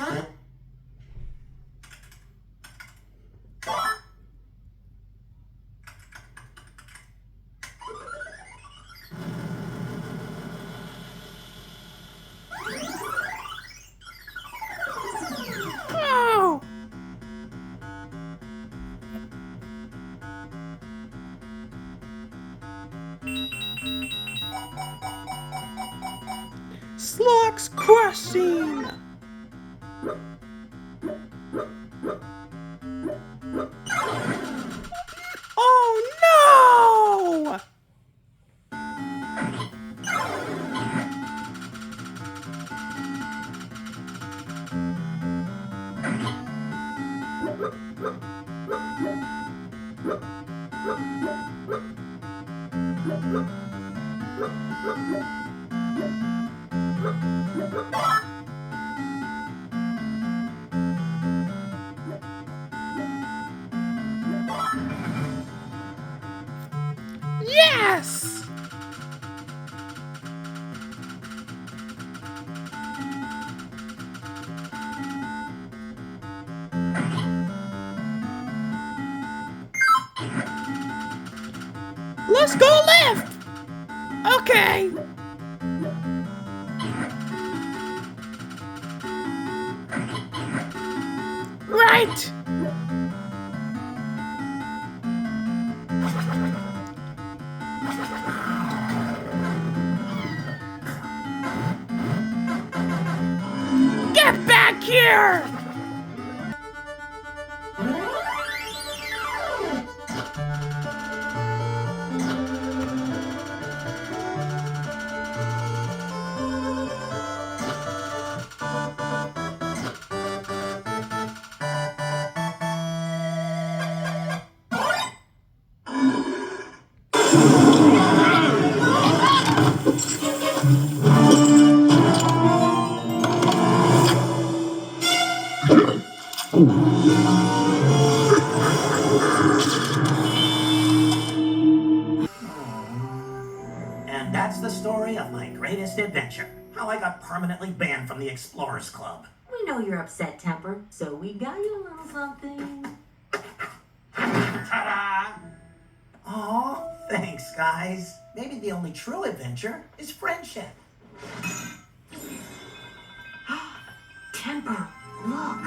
Oh! Slox Crossing! Oh no! Yes! Let's go left! Okay. Right. Get back here! And that's the story of my greatest adventure. How I got permanently banned from the Explorers Club. We know you're upset, Temper, so we got you a little something. Ta-da! Aw, thanks, guys. Maybe the only true adventure is friendship. Temper, look.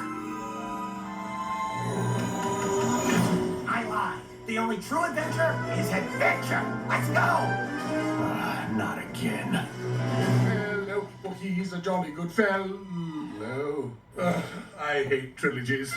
I lied. The only true adventure is adventure. Let's go! Not again. Hello, he's a jolly good fellow. I hate trilogies.